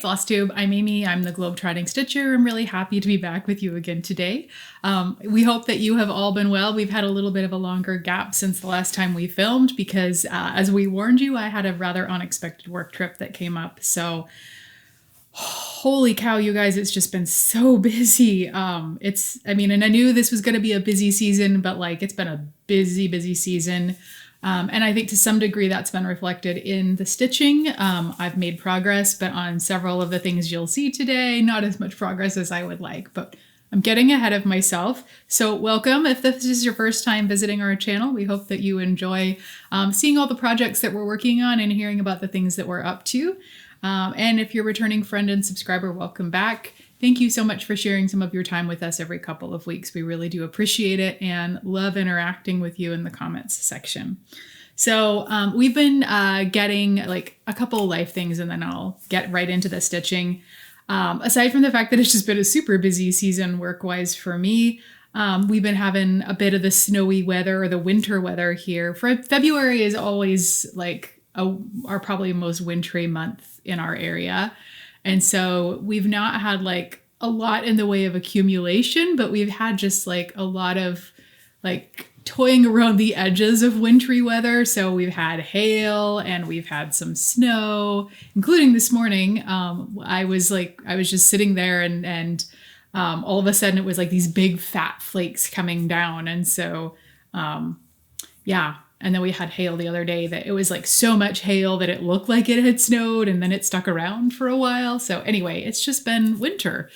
Flosstube, I'm Amy. I'm the Globetrotting Stitcher. I'm really happy to be back with you again today. We hope that you have all been well. We've had a little bit of a longer gap since the last time we filmed because as we warned you, I had a rather unexpected work trip that came up. So holy cow, you guys, it's just been so busy. And I knew this was going to be a busy season, but like it's been a busy season. And I think to some degree that's been reflected in the stitching. I've made progress, but on several of the things you'll see today, not as much progress as I would like, but I'm getting ahead of myself. So welcome. If this is your first time visiting our channel, we hope that you enjoy seeing all the projects that we're working on and hearing about the things that we're up to. And if you're a returning friend and subscriber, welcome back. Thank you so much for sharing some of your time with us every couple of weeks. We really do appreciate it and love interacting with you in the comments section. So we've been getting like a couple of life things and then I'll get right into the stitching. Aside from the fact that it's just been a super busy season work-wise for me, we've been having a bit of the snowy weather or the winter weather here. February is always like our probably most wintry month in our area. And so we've not had like a lot in the way of accumulation, but we've had just like a lot of like toying around the edges of wintry weather. So we've had hail and we've had some snow, including this morning. I was just sitting there and all of a sudden it was like these big fat flakes coming down. And so, yeah. And then we had hail the other day that it was like so much hail that it looked like it had snowed and then it stuck around for a while. So anyway, it's just been winter,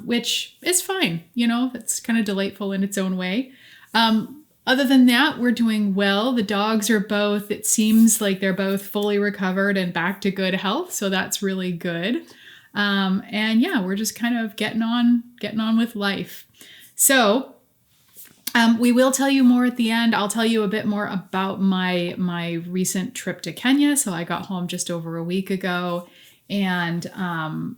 which is fine. You know, it's kind of delightful in its own way. Other than that, we're doing well. The dogs are both, it seems like they're both fully recovered and back to good health. So that's really good. And yeah, we're just kind of getting on with life. So we will tell you more at the end. I'll tell you a bit more about my recent trip to Kenya. So I got home just over a week ago. And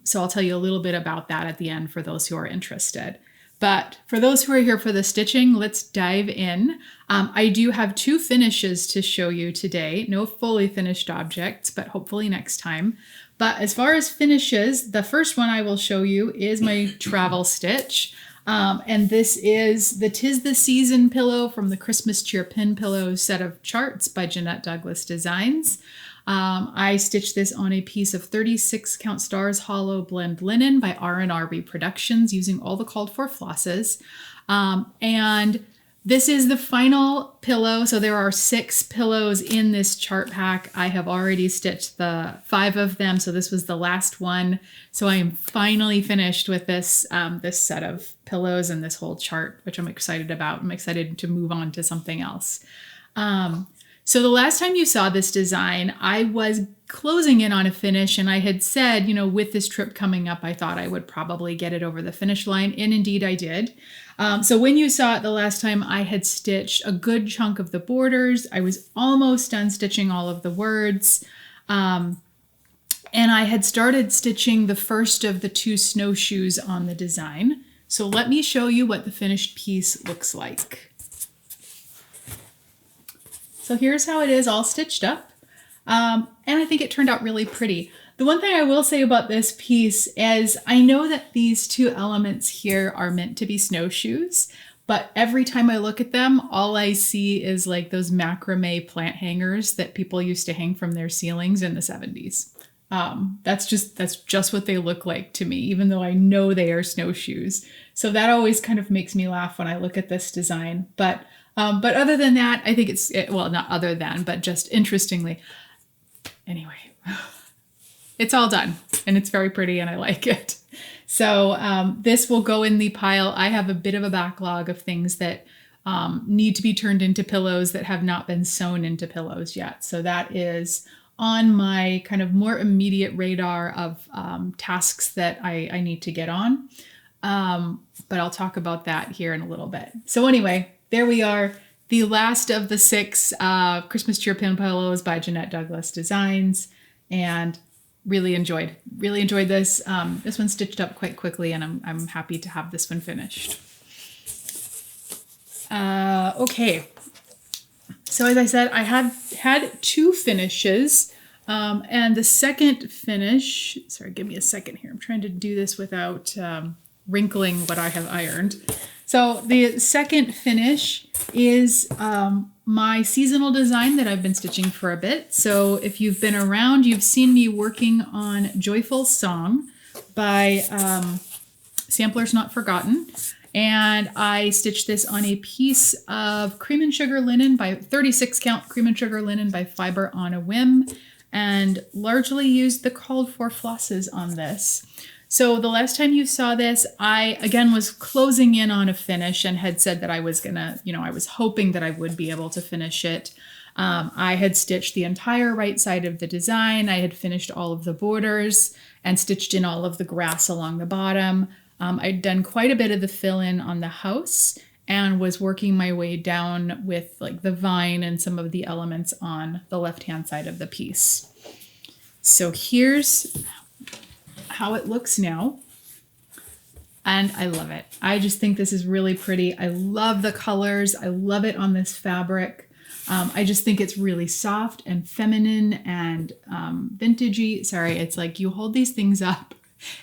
so I'll tell you a little bit about that at the end for those who are interested. But for those who are here for the stitching, let's dive in. I do have two finishes to show you today. No fully finished objects, but hopefully next time. But as far as finishes, the first one I will show you is my travel stitch. And this is the 'Tis the Season pillow from the Christmas Cheer Pin Pillow set of charts by Jeanette Douglas Designs. I stitched this on a piece of 36 Count Stars Hollow Blend Linen by R&RB Productions using all the called for flosses. And this is the final pillow. So there are 6 pillows in this chart pack. I have already stitched the 5 of them. So this was the last one. So I am finally finished with this, this set of pillows and this whole chart, which I'm excited about. I'm excited to move on to something else. So the last time you saw this design, I was closing in on a finish and I had said, you know, with this trip coming up, I thought I would probably get it over the finish line. And indeed I did. So when you saw it the last time, I had stitched a good chunk of the borders. I was almost done stitching all of the words. And I had started stitching the first of the 2 snowshoes on the design. So let me show you what the finished piece looks like. So here's how it is all stitched up. And I think it turned out really pretty. The one thing I will say about this piece is I know that these 2 elements here are meant to be snowshoes, but every time I look at them, all I see is like those macrame plant hangers that people used to hang from their ceilings in the 70s. That's just what they look like to me, even though I know they are snowshoes. So that always kind of makes me laugh when I look at this design. But other than that, I think well, not other than, but just interestingly, anyway, it's all done and it's very pretty and I like it. So this will go in the pile. I have a bit of a backlog of things that need to be turned into pillows that have not been sewn into pillows yet. So that is on my kind of more immediate radar of tasks that I need to get on. But I'll talk about that here in a little bit. So anyway, there we are. The last of the 6 Christmas Cheer Pin Pillows by Jeanette Douglas Designs. And really enjoyed this. This one stitched up quite quickly and I'm happy to have this one finished. Okay. So as I said, I had 2 finishes. And the second finish, sorry, give me a second here. I'm trying to do this without wrinkling what I have ironed. So the second finish is my seasonal design that I've been stitching for a bit. So if you've been around, you've seen me working on Joyful Song by Samplers Not Forgotten. And I stitched this on a piece of cream and sugar linen by 36 count cream and sugar linen by Fiber on a Whim, and largely used the called for flosses on this. So the last time you saw this, I again was closing in on a finish and had said that I was gonna, I was hoping that I would be able to finish it. I had stitched the entire right side of the design. I had finished all of the borders and stitched in all of the grass along the bottom. I'd done quite a bit of the fill-in on the house and was working my way down with like the vine and some of the elements on the left-hand side of the piece. So here's how it looks now. And I love it. I just think this is really pretty. I love the colors. I love it on this fabric. I just think it's really soft and feminine and vintagey. Sorry, it's like you hold these things up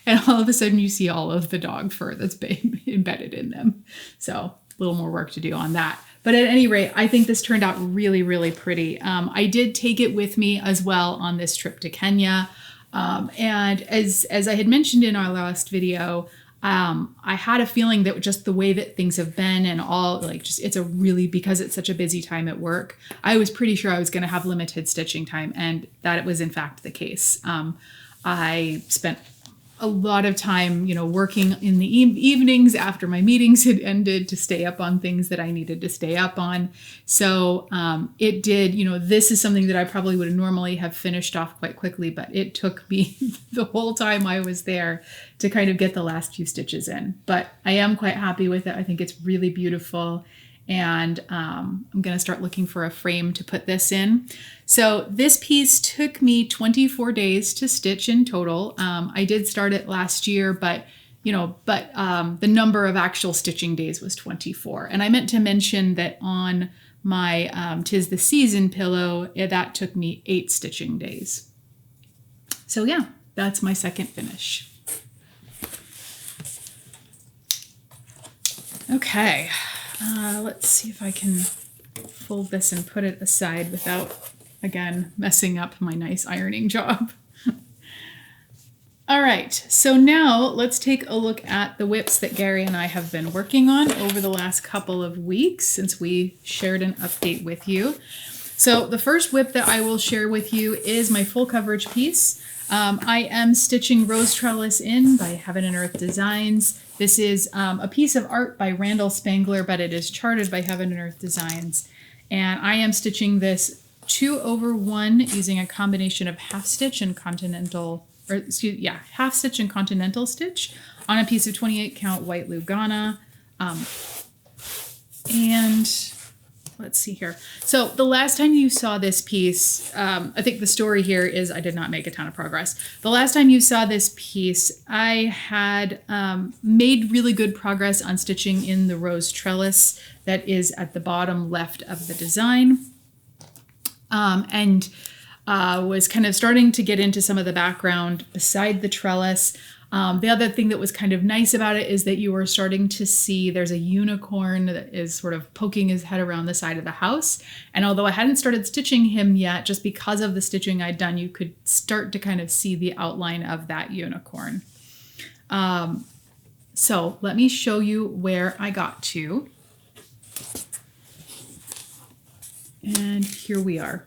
and all of a sudden you see all of the dog fur that's been embedded in them. So a little more work to do on that. But at any rate, I think this turned out really, really pretty. I did take it with me as well on this trip to Kenya. And as I had mentioned in our last video, I had a feeling that just the way that things have been and all because it's such a busy time at work, I was pretty sure I was going to have limited stitching time, and that it was in fact the case. I spent a lot of time, working in the evenings after my meetings had ended to stay up on things that I needed to stay up on. So it did, this is something that I probably would normally have finished off quite quickly, but it took me the whole time I was there to kind of get the last few stitches in. But I am quite happy with it. I think it's really beautiful. And I'm going to start looking for a frame to put this in. So this piece took me 24 days to stitch in total. I did start it last year, but the number of actual stitching days was 24. And I meant to mention that on my 'Tis the Season pillow, that took me 8 stitching days. So yeah, that's my second finish. Okay. Let's see if I can fold this and put it aside without, again, messing up my nice ironing job. All right, so now let's take a look at the whips that Gary and I have been working on over the last couple of weeks since we shared an update with you. So the first whip that I will share with you is my full coverage piece. I am stitching Rose Trellis in by Heaven and Earth Designs. This is a piece of art by Randall Spangler, but it is charted by Heaven and Earth Designs. And I am stitching this 2/1 using a combination of half stitch and half stitch and continental stitch on a piece of 28 count white Lugana. And let's see here. So the last time you saw this piece, I think the story here is I did not make a ton of progress. The last time you saw this piece, I had made really good progress on stitching in the rose trellis that is at the bottom left of the design. And was kind of starting to get into some of the background beside the trellis. The other thing that was kind of nice about it is that you were starting to see there's a unicorn that is sort of poking his head around the side of the house. And although I hadn't started stitching him yet, just because of the stitching I'd done, you could start to kind of see the outline of that unicorn. So let me show you where I got to. And here we are.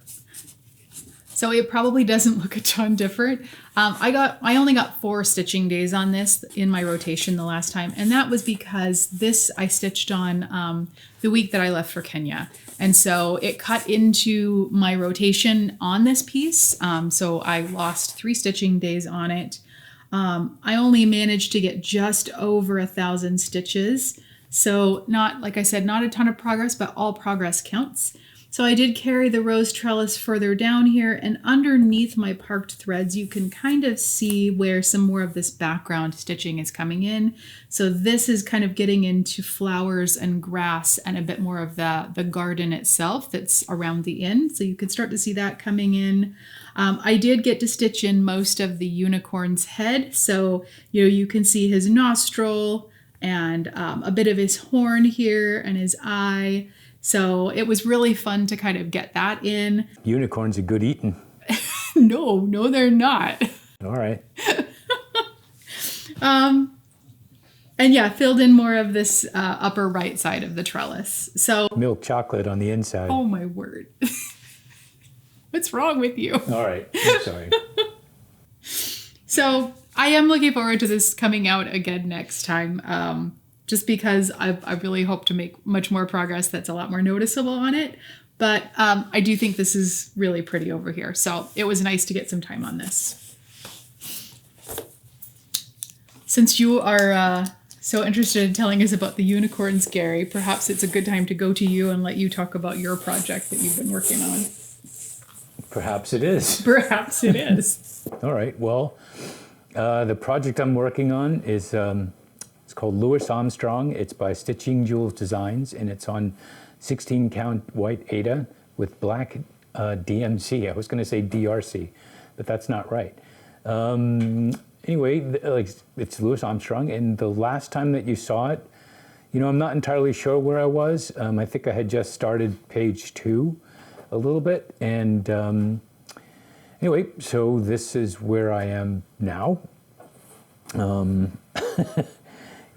So it probably doesn't look a ton different. I only got 4 stitching days on this in my rotation the last time, and that was because this I stitched on the week that I left for Kenya. And so it cut into my rotation on this piece. So I lost 3 stitching days on it. I only managed to get just over 1,000 stitches. So not, like I said, not a ton of progress, but all progress counts. So I did carry the rose trellis further down here, and underneath my parked threads, you can kind of see where some more of this background stitching is coming in. So this is kind of getting into flowers and grass and a bit more of the garden itself that's around the end. So you can start to see that coming in. I did get to stitch in most of the unicorn's head. So, you can see his nostril and a bit of his horn here and his eye. So it was really fun to kind of get that in. Unicorns are good eating. No, they're not. All right. And yeah, filled in more of this upper right side of the trellis. So milk chocolate on the inside. Oh my word. What's wrong with you? All right. I'm sorry. So I am looking forward to this coming out again next time. Just because I really hope to make much more progress that's a lot more noticeable on it. But I do think this is really pretty over here. So it was nice to get some time on this. Since you are so interested in telling us about the unicorns, Gary, perhaps it's a good time to go to you and let you talk about your project that you've been working on. Perhaps it is. Perhaps it is. All right. Well, the project I'm working on is... it's called Louis Armstrong. It's by Stitching Jewels Designs, and it's on 16 count white Aida with black DMC. I was going to say DRC, but that's not right. Anyway, it's Louis Armstrong, and the last time that you saw it, I'm not entirely sure where I was. I think I had just started page 2 a little bit, and anyway, so this is where I am now.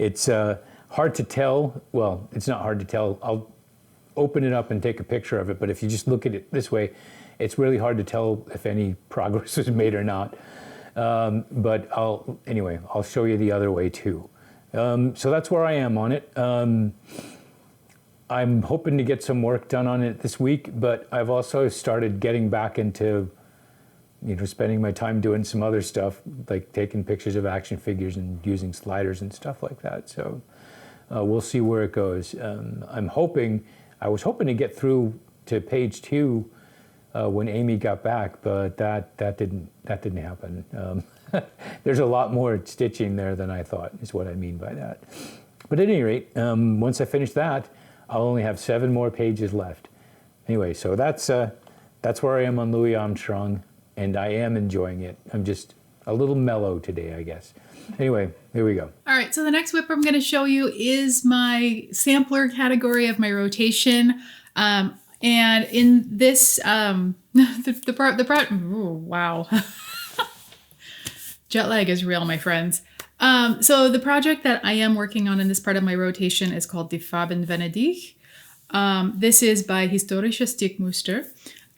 It's hard to tell. Well, it's not hard to tell. I'll open it up and take a picture of it. But if you just look at it this way, it's really hard to tell if any progress was made or not. But I'll show you the other way too. So that's where I am on it. I'm hoping to get some work done on it this week, but I've also started getting back into spending my time doing some other stuff, like taking pictures of action figures and using sliders and stuff like that. So we'll see where it goes. I was hoping to get through to page 2 when Amy got back, but that didn't happen. There's a lot more stitching there than I thought, is what I mean by that. But at any rate, once I finish that, I'll only have 7 more pages left. Anyway, so that's where I am on Louis Armstrong. And I am enjoying it. I'm just a little mellow today, I guess. Anyway, here we go. All right, so the next whip I'm going to show you is my sampler category of my rotation. And in this, wow. Jet lag is real, my friends. So the project that I am working on in this part of my rotation is called Die Farben Venedig. This is by Historische Stickmuster.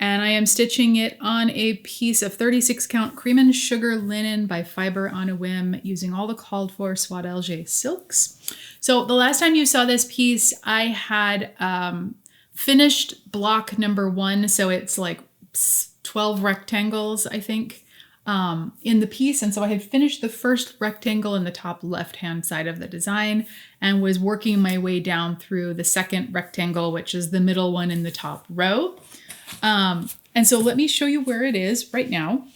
And I am stitching it on a piece of 36 count cream and sugar linen by Fiber on a Whim using all the called for Swadelge silks. So the last time you saw this piece, I had finished block number 1. So it's like 12 rectangles, I think, in the piece. And so I had finished the first rectangle in the top left-hand side of the design and was working my way down through the second rectangle, which is the middle one in the top row. And so let me show you where it is right now.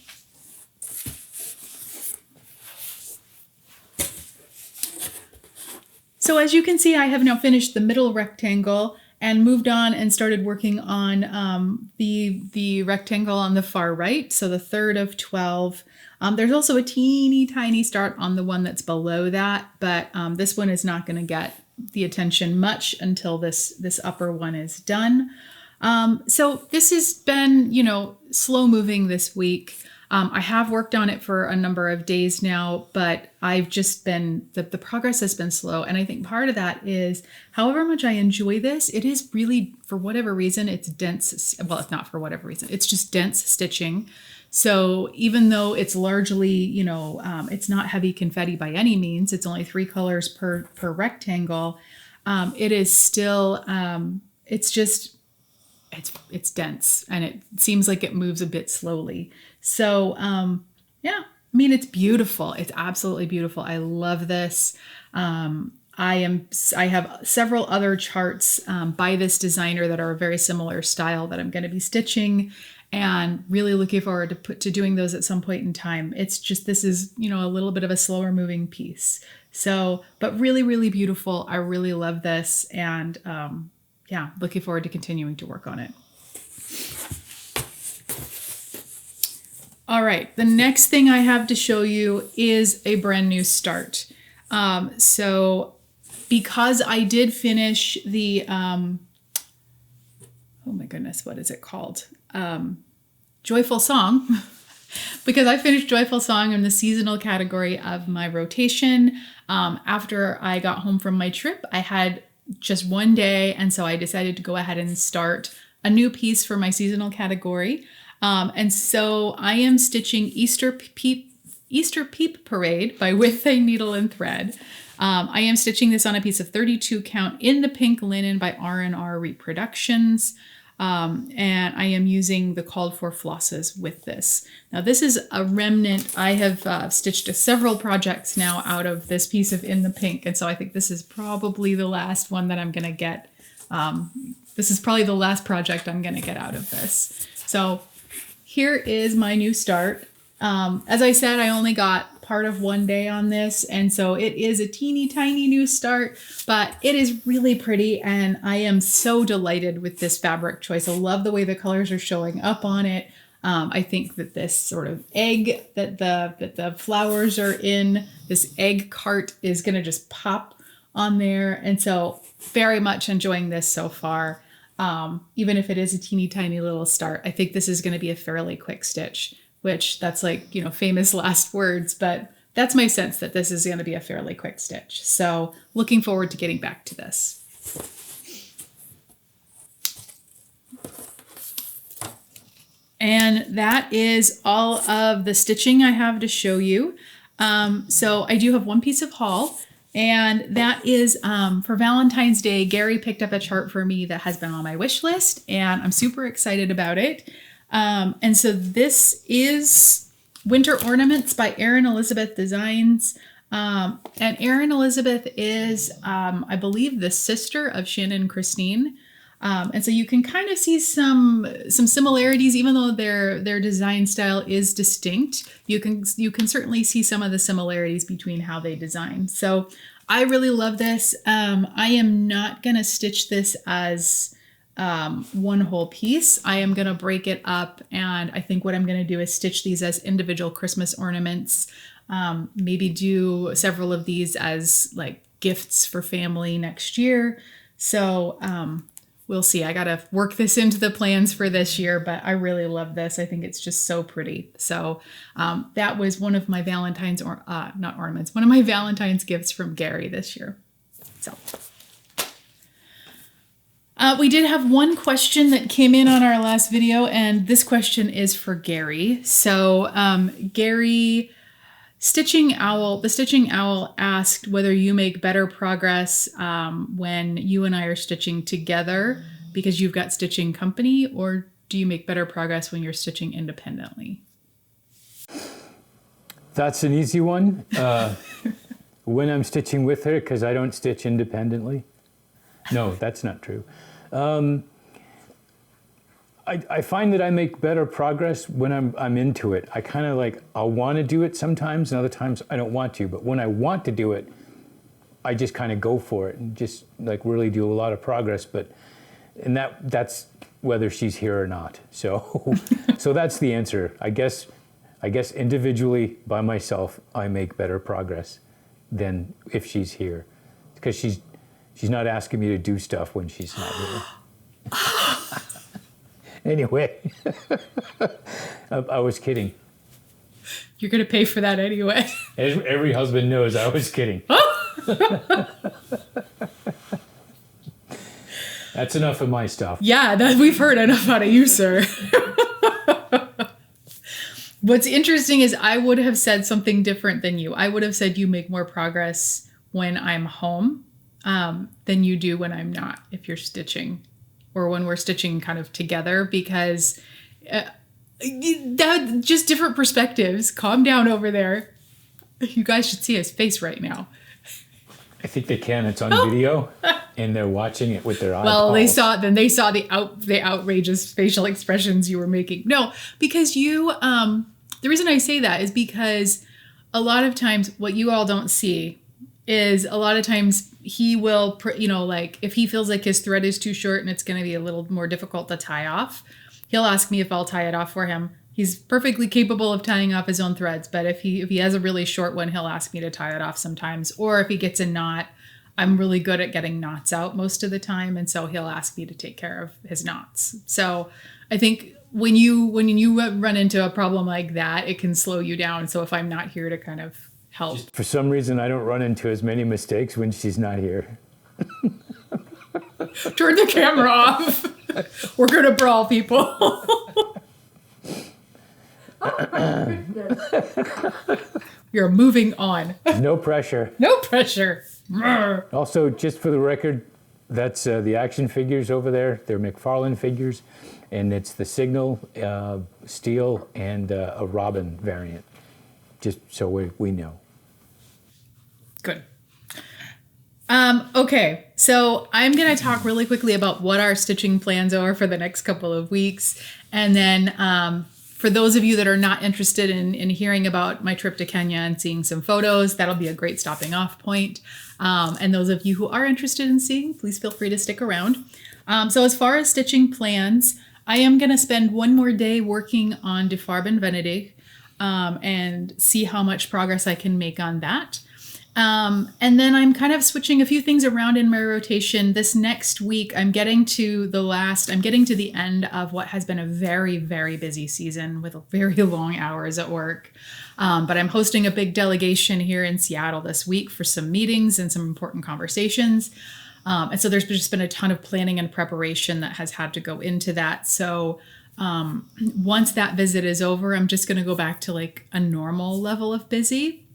So as you can see, I have now finished the middle rectangle and moved on and started working on the rectangle on the far right. So the third of 12. There's also a teeny tiny start on the one that's below that, but this one is not going to get the attention much until this upper one is done. So this has been, slow moving this week. I have worked on it for a number of days now, but I've just been, the progress has been slow. And I think part of that is, however much I enjoy this, it is really, for whatever reason, it's dense. Well, it's not for whatever reason, it's just dense stitching. So even though it's largely, it's not heavy confetti by any means, it's only 3 colors per rectangle. It is still, it's dense and it seems like it moves a bit slowly. So, yeah, I mean, it's beautiful. It's absolutely beautiful. I love this. I have several other charts by this designer that are a very similar style that I'm going to be stitching, and really looking forward to doing those at some point in time. It's just, this is, you know, a little bit of a slower moving piece. So, but really, really beautiful. I really love this, and yeah, looking forward to continuing to work on it. All right, the next thing I have to show you is a brand new start. So because I did finish the, oh my goodness, what is it called? Joyful Song. Because I finished Joyful Song in the seasonal category of my rotation. After I got home from my trip, I had just one day, and so I decided to go ahead and start a new piece for my seasonal category. And so I am stitching Easter Peep Parade by With a Needle and Thread. I am stitching this on a piece of 32 count in the pink linen by R&R Reproductions. And I am using the called for flosses with this. Now this is a remnant. I have stitched several projects now out of this piece of In the Pink. And so I think this is probably the last one that I'm going to get. This is probably the last project I'm going to get out of this. So here is my new start. As I said, I only got part of one day on this, and so it is a teeny tiny new start, but it is really pretty, and I am so delighted with this fabric choice. I love the way the colors are showing up on it. I think that this sort of egg that the flowers are in, this egg cart, is going to just pop on there, and so very much enjoying this so far. Even if it is a teeny tiny little start, I think this is going to be a fairly quick stitch, which that's like, you know, famous last words, but that's my sense that this is going to be a fairly quick stitch. So looking forward to getting back to this. And that is all of the stitching I have to show you. So I do have one piece of haul, and that is for Valentine's Day. Gary picked up a chart for me that has been on my wish list, and I'm super excited about it. And so this is Winter Ornaments by Erin Elizabeth Designs. And Erin Elizabeth is, I believe, the sister of Shannon Christine. And so you can kind of see some similarities, even though their design style is distinct. You can certainly see some of the similarities between how they design. So I really love this. I am not going to stitch this as one whole piece. I am going to break it up, and I think what I'm going to do is stitch these as individual Christmas ornaments. Maybe do several of these as like gifts for family next year. So we'll see. I got to work this into the plans for this year, but I really love this. I think it's just so pretty. So that was one of my Valentine's, not ornaments, one of my Valentine's gifts from Gary this year. So we did have one question that came in on our last video, and this question is for Gary. So Gary, the Stitching Owl asked whether you make better progress when you and I are stitching together because you've got stitching company, or do you make better progress when you're stitching independently? That's an easy one. When I'm stitching with her, because I don't stitch independently. No, that's not true. I find that I make better progress when I'm into it. I kind of like, I'll want to do it sometimes, and other times I don't want to. But when I want to do it, I just kind of go for it and just like really do a lot of progress. And that's whether she's here or not. So so that's the answer. I guess individually by myself, I make better progress than if she's here, because she's not asking me to do stuff when she's not here. Anyway, I was kidding. You're going to pay for that anyway. Every husband knows I was kidding. That's enough of my stuff. Yeah, we've heard enough out of you, sir. What's interesting is I would have said something different than you. I would have said you make more progress when I'm home than you do when I'm not, if you're stitching, or when we're stitching kind of together, because that just different perspectives. Calm down over there. You guys should see his face right now. I think they can. It's on video, and they're watching it with their eyeballs. Well, they saw the outrageous facial expressions you were making. No, because you the reason I say that is because a lot of times what you all don't see is a lot of times he will, like if he feels like his thread is too short and it's going to be a little more difficult to tie off, he'll ask me if I'll tie it off for him. He's perfectly capable of tying off his own threads, but if he has a really short one, he'll ask me to tie it off sometimes. Or if he gets a knot, I'm really good at getting knots out most of the time, and so he'll ask me to take care of his knots. So I think when you run into a problem like that, it can slow you down. So if I'm not here to kind of help. For some reason, I don't run into as many mistakes when she's not here. Turn the camera off. We're gonna brawl, people. You're moving on. No pressure. No pressure. Also, just for the record, that's the action figures over there. They're McFarlane figures, and it's the Signal, Steel, and a Robin variant. Just so we know. Good. Okay, so I'm going to talk really quickly about what our stitching plans are for the next couple of weeks. And then for those of you that are not interested in hearing about my trip to Kenya and seeing some photos, that'll be a great stopping off point. And those of you who are interested in seeing, please feel free to stick around. So as far as stitching plans, I am going to spend one more day working on De Farben Venedig and see how much progress I can make on that. And then I'm kind of switching a few things around in my rotation. This next week, I'm getting to the end of what has been a very, very busy season with very long hours at work. But I'm hosting a big delegation here in Seattle this week for some meetings and some important conversations. And so there's just been a ton of planning and preparation that has had to go into that. So once that visit is over, I'm just going to go back to like a normal level of busy.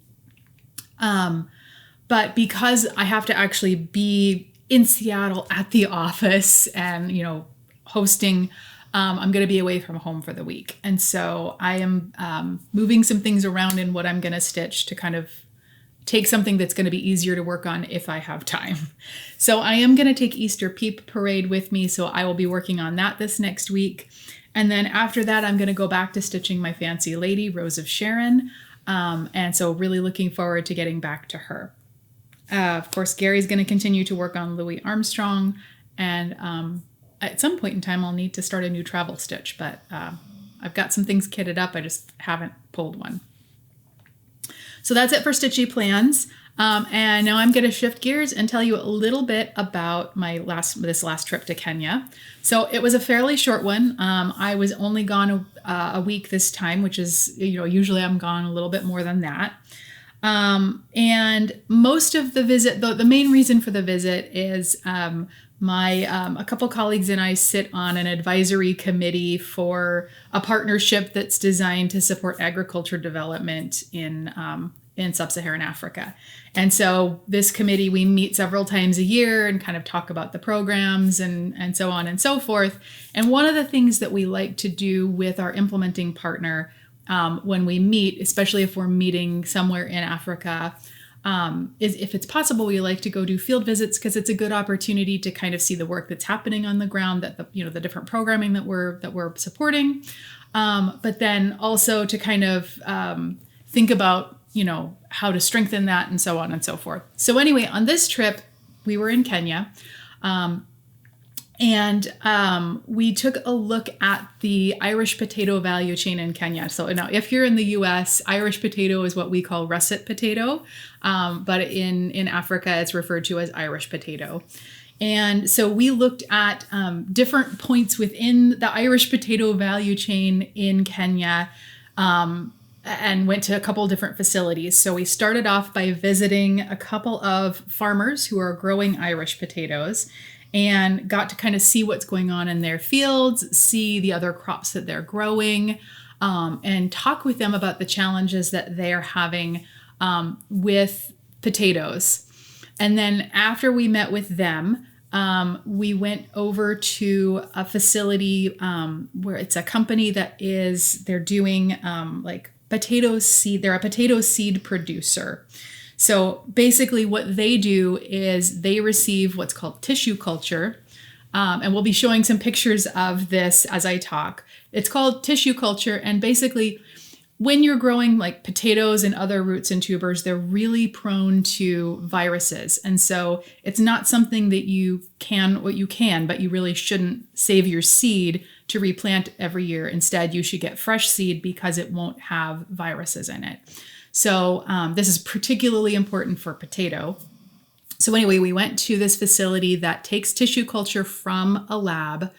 But because I have to actually be in Seattle at the office and, hosting, I'm going to be away from home for the week. And so I am moving some things around in what I'm going to stitch to kind of take something that's going to be easier to work on if I have time. So I am going to take Easter Peep Parade with me. So I will be working on that this next week. And then after that, I'm going to go back to stitching my fancy lady, Rose of Sharon. And so really looking forward to getting back to her. Of course, Gary's going to continue to work on Louis Armstrong. And at some point in time, I'll need to start a new travel stitch. But I've got some things kitted up. I just haven't pulled one. So that's it for stitchy plans. And now I'm going to shift gears and tell you a little bit about this last trip to Kenya. So it was a fairly short one. I was only gone a week this time, which is, usually I'm gone a little bit more than that. And most of the visit, the main reason for the visit is a couple colleagues and I sit on an advisory committee for a partnership that's designed to support agriculture development in sub-Saharan Africa. And so this committee, we meet several times a year and kind of talk about the programs and so on and so forth. And one of the things that we like to do with our implementing partner when we meet, especially if we're meeting somewhere in Africa, is if it's possible, we like to go do field visits because it's a good opportunity to kind of see the work that's happening on the ground, that the different programming that we're supporting, but then also to kind of think about how to strengthen that and so on and so forth. So anyway, on this trip, we were in Kenya. And we took a look at the Irish potato value chain in Kenya. So now if you're in the US, Irish potato is what we call russet potato. But in Africa, it's referred to as Irish potato. And so we looked at different points within the Irish potato value chain in Kenya and went to a couple different facilities. So we started off by visiting a couple of farmers who are growing Irish potatoes and got to kind of see what's going on in their fields, see the other crops that they're growing, and talk with them about the challenges that they're having with potatoes. And then after we met with them, we went over to a facility where it's a company they're doing like potato seed. They're a potato seed producer. So basically what they do is they receive what's called tissue culture. And we'll be showing some pictures of this as I talk. It's called tissue culture. And basically when you're growing like potatoes and other roots and tubers, they're really prone to viruses. And so it's not something that you can, but you really shouldn't save your seed to replant every year. Instead, you should get fresh seed because it won't have viruses in it. So this is particularly important for potato. So anyway, we went to this facility that takes tissue culture from a lab,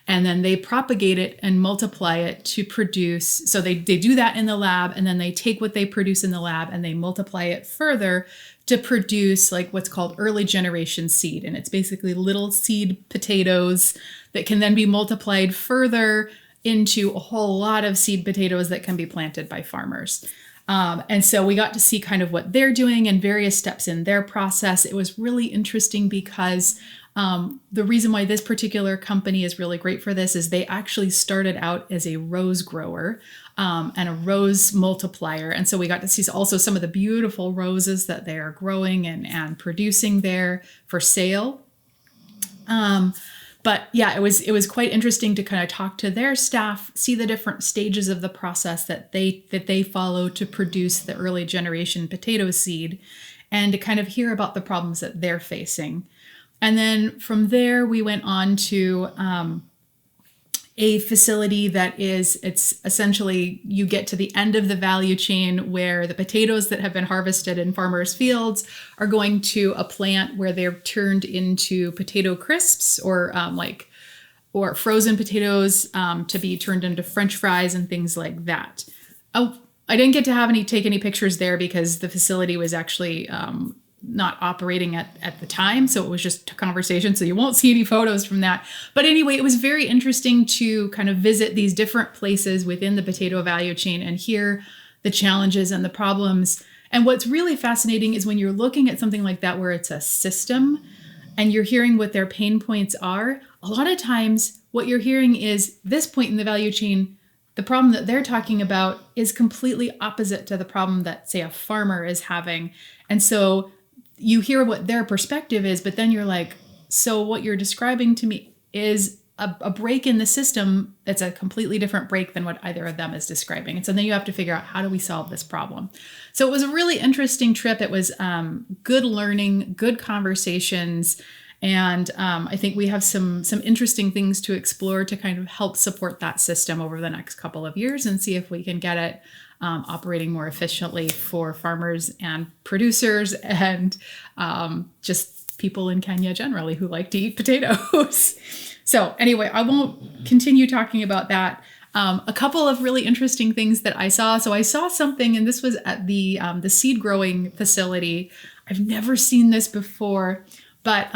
and then they propagate it and multiply it to produce. So they do that in the lab, and then they take what they produce in the lab and they multiply it further to produce like what's called early generation seed. And it's basically little seed potatoes that can then be multiplied further into a whole lot of seed potatoes that can be planted by farmers. And so we got to see kind of what they're doing and various steps in their process. It was really interesting because the reason why this particular company is really great for this is they actually started out as a rose grower and a rose multiplier. And so we got to see also some of the beautiful roses that they are growing and producing there for sale. But yeah, it was quite interesting to kind of talk to their staff, see the different stages of the process that they follow to produce the early generation potato seed, and to kind of hear about the problems that they're facing. And then from there, we went on to a facility it's essentially you get to the end of the value chain where the potatoes that have been harvested in farmers' fields are going to a plant where they're turned into potato crisps or frozen potatoes to be turned into French fries and things like that. Oh, I didn't get to take any pictures there because the facility was actually not operating at the time. So it was just a conversation. So you won't see any photos from that. But anyway, it was very interesting to kind of visit these different places within the potato value chain and hear the challenges and the problems. And what's really fascinating is when you're looking at something like that, where it's a system and you're hearing what their pain points are, a lot of times what you're hearing is this point in the value chain, the problem that they're talking about is completely opposite to the problem that, say, a farmer is having. And so you hear what their perspective is, but then you're like, so what you're describing to me is a break in the system that's a completely different break than what either of them is describing. And so then you have to figure out, how do we solve this problem? So it was a really interesting trip. It was good learning, good conversations. And I think we have some interesting things to explore to kind of help support that system over the next couple of years and see if we can get it operating more efficiently for farmers and producers and just people in Kenya generally who like to eat potatoes. So anyway, I won't continue talking about that. A couple of really interesting things that I saw. So I saw something, and this was at the seed growing facility. I've never seen this before, but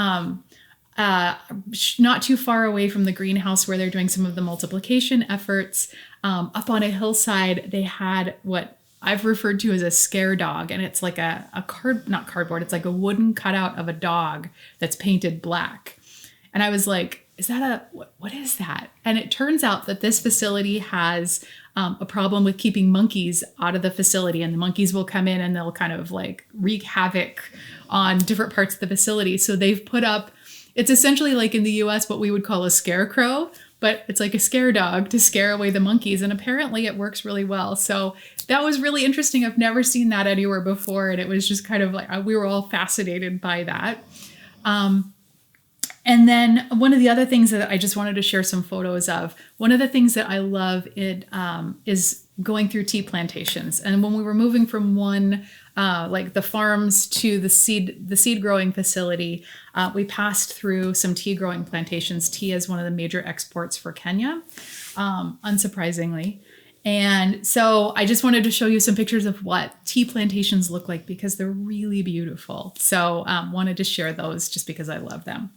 not too far away from the greenhouse where they're doing some of the multiplication efforts, up on a hillside, they had what I've referred to as a scare dog. And it's like not cardboard, it's like a wooden cutout of a dog that's painted black. And I was like, is that what is that? And it turns out that this facility has a problem with keeping monkeys out of the facility, and the monkeys will come in and they'll kind of like wreak havoc on different parts of the facility. So they've put up, it's essentially like in the US, what we would call a scarecrow, but it's like a scare dog to scare away the monkeys. And apparently it works really well. So that was really interesting. I've never seen that anywhere before. And it was just kind of like, we were all fascinated by that. And then one of the other things that I just wanted to share some photos of, one of the things that I love is going through tea plantations. And when we were moving from one, like the farms to the seed growing facility, we passed through some tea growing plantations. Tea is one of the major exports for Kenya, unsurprisingly. And so I just wanted to show you some pictures of what tea plantations look like because they're really beautiful. So wanted to share those just because I love them.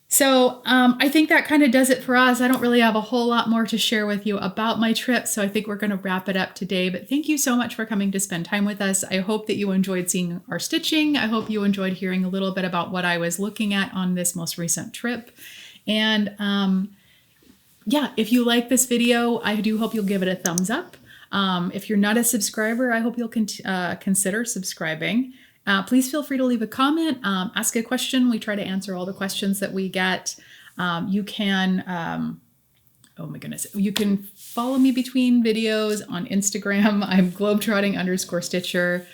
So I think that kind of does it for us. I don't really have a whole lot more to share with you about my trip, so I think we're going to wrap it up today. But thank you so much for coming to spend time with us. I hope that you enjoyed seeing our stitching. I hope you enjoyed hearing a little bit about what I was looking at on this most recent trip. And yeah, if you like this video, I do hope you'll give it a thumbs up. If you're not a subscriber, I hope you'll consider subscribing. Please feel free to leave a comment, ask a question. We try to answer all the questions that we get. You can, oh my goodness, you can follow me between videos on Instagram. I'm globetrotting_stitcher.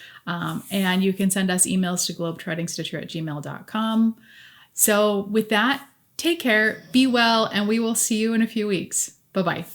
And you can send us emails to globetrottingstitcher@gmail.com. So with that, take care, be well, and we will see you in a few weeks. Bye-bye.